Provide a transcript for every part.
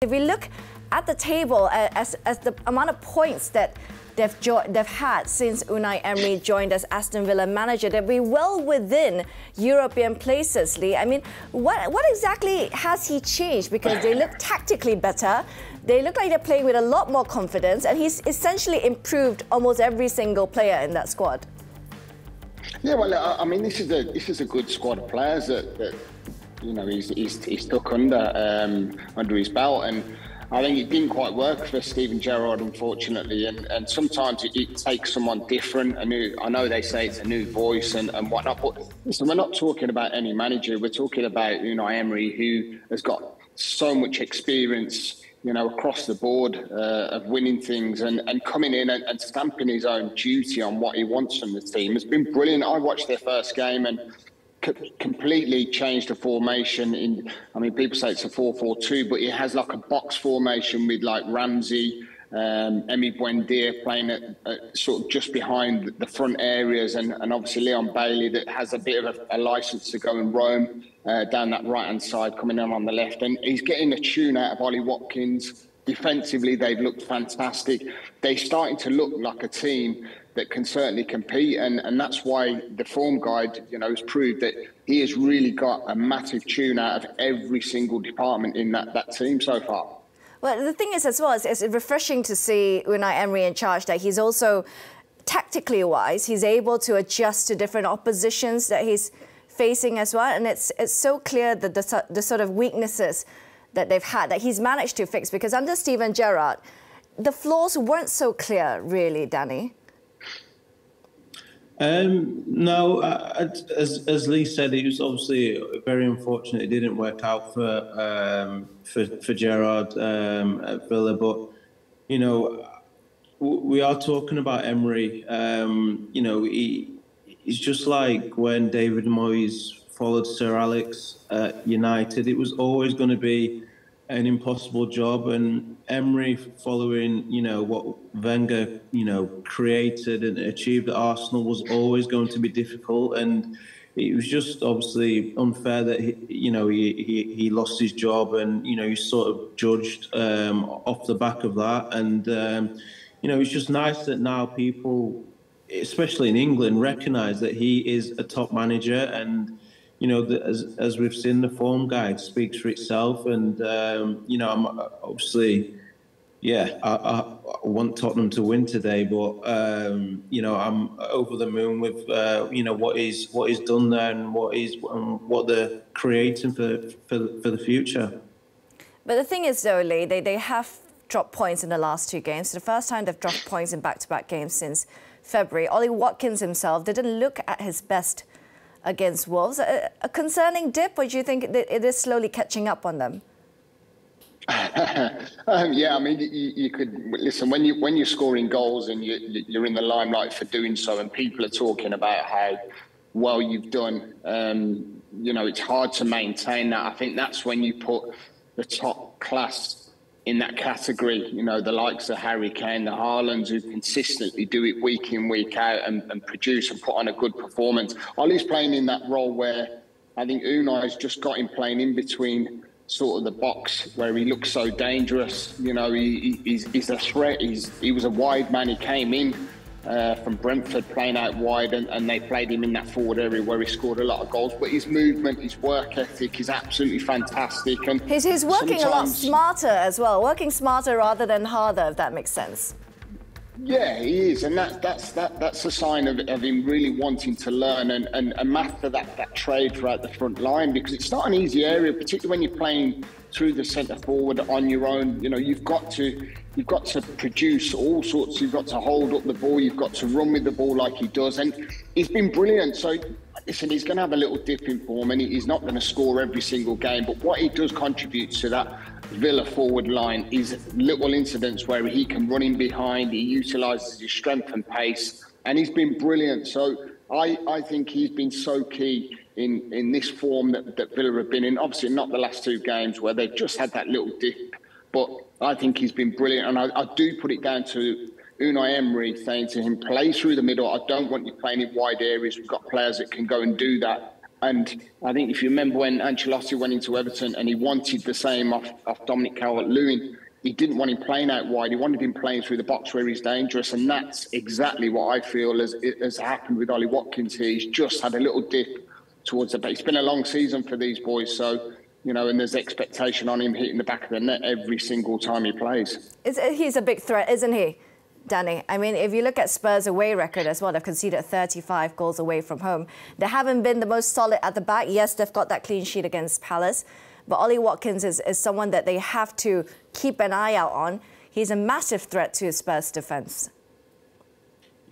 If we look at the table as the amount of points that they've had since Unai Emery joined as Aston Villa manager, they'll be well within European places, Lee. I mean, what exactly has he changed? Because they look tactically better, they look like they're playing with a lot more confidence, and he's essentially improved almost every single player in that squad. Yeah, well, I mean, this is a good squad of players that you know he's took under his belt, and I think it didn't quite work for Steven Gerrard, unfortunately. And sometimes it takes someone different, a new. I know they say it's a new voice and whatnot, but listen, we're not talking about any manager. We're talking about Unai Emery, who has got so much experience, you know, across the board of winning things and coming in and stamping his own duty on what he wants from the team. It's been brilliant. I watched their first game and completely changed the formation. I mean, people say it's a 4-4-2, but it has like a box formation with like Ramsey, Emery Buendia playing at sort of just behind the front areas, and obviously Leon Bailey that has a bit of a license to go and roam down that right-hand side, coming in on the left. And he's getting a tune out of Ollie Watkins. Defensively, they've looked fantastic. They're starting to look like a team that can certainly compete, and that's why the form guide, you know, has proved that he has really got a massive tune out of every single department in that team so far. Well, the thing is as well, it's refreshing to see Unai Emery in charge, that he's also, tactically wise, he's able to adjust to different oppositions that he's facing as well, and it's so clear that the sort of weaknesses that they've had, that he's managed to fix, because under Steven Gerrard, the flaws weren't so clear, really, Danny. No, as Lee said, it was obviously very unfortunate it didn't work out for Gerrard at Villa. But you know, we are talking about Emery. You know, he's just like when David Moyes followed Sir Alex at United. It was always going to be an impossible job, and Emery, following, you know, what Wenger, you know, created and achieved at Arsenal, was always going to be difficult. And it was just obviously unfair that he lost his job, and you know, he's sort of judged off the back of that. And you know, it's just nice that now people, especially in England, recognise that he is a top manager. And you know, as we've seen, the form guide speaks for itself. And you know, I'm obviously, yeah, I want Tottenham to win today, but you know, I'm over the moon with you know, what he's done there and what they're creating for the future. But the thing is, though, Lee, they have dropped points in the last two games. The first time they've dropped points in back-to-back games since February. Ollie Watkins himself didn't look at his best against Wolves. A concerning dip, or do you think that it is slowly catching up on them? Yeah, I mean, you could listen when you're scoring goals and you're in the limelight for doing so, and people are talking about how well you've done. You know, it's hard to maintain that. I think that's when you put the top class in that category. You know, the likes of Harry Kane, the Haalands, who consistently do it week in, week out, and produce and put on a good performance. Ollie's playing in that role where I think Unai's just got him playing in between sort of the box, where he looks so dangerous. You know, he's a threat. He was a wide man. He came in from Brentford playing out wide, and they played him in that forward area where he scored a lot of goals. But his movement, his work ethic is absolutely fantastic. And he's working a lot smarter as well, working smarter rather than harder, if that makes sense. Yeah, he is, and that's a sign of him really wanting to learn and master that trade throughout the front line, because it's not an easy area, particularly when you're playing through the centre forward on your own. You know, you've got to produce all sorts. You've got to hold up the ball. You've got to run with the ball like he does, and he's been brilliant. So listen, he's going to have a little dip in form, and he's not going to score every single game. But what he does contribute to that Villa forward line is little incidents where he can run in behind. He utilises his strength and pace, and he's been brilliant. So I think he's been so key in this form that Villa have been in. Obviously not the last two games where they've just had that little dip, but I think he's been brilliant. And I do put it down to Unai Emery saying to him, play through the middle. I don't want you playing in wide areas. We've got players that can go and do that. And I think if you remember when Ancelotti went into Everton and he wanted the same off Dominic Calvert-Lewin, he didn't want him playing out wide. He wanted him playing through the box where he's dangerous. And that's exactly what I feel has happened with Ollie Watkins here. He's just had a little dip towards the back. It's been a long season for these boys. So, you know, and there's expectation on him hitting the back of the net every single time he plays. He's a big threat, isn't he, Danny? I mean, if you look at Spurs' away record as well, they've conceded 35 goals away from home. They haven't been the most solid at the back. Yes, they've got that clean sheet against Palace. But Ollie Watkins is someone that they have to keep an eye out on. He's a massive threat to Spurs' defence.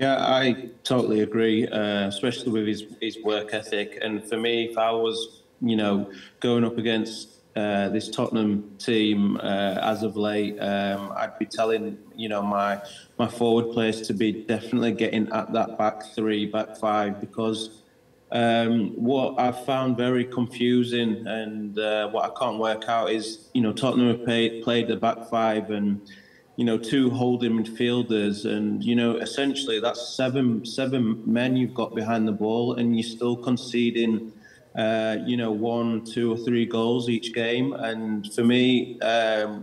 Yeah, I totally agree, especially with his work ethic. And for me, if I was, you know, going up against this Tottenham team as of late, I'd be telling, you know, my forward players to be definitely getting at that back three, back five, because what I've found very confusing and what I can't work out is, you know, Tottenham have played the back five and, you know, two holding midfielders, and, you know, essentially that's seven men you've got behind the ball, and you're still conceding, you know, 1, 2 or 3 goals each game. And for me,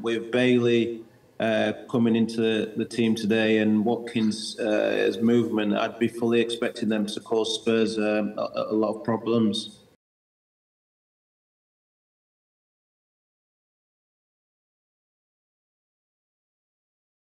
with Bailey coming into the team today and Watkins' movement, I'd be fully expecting them to cause Spurs a lot of problems.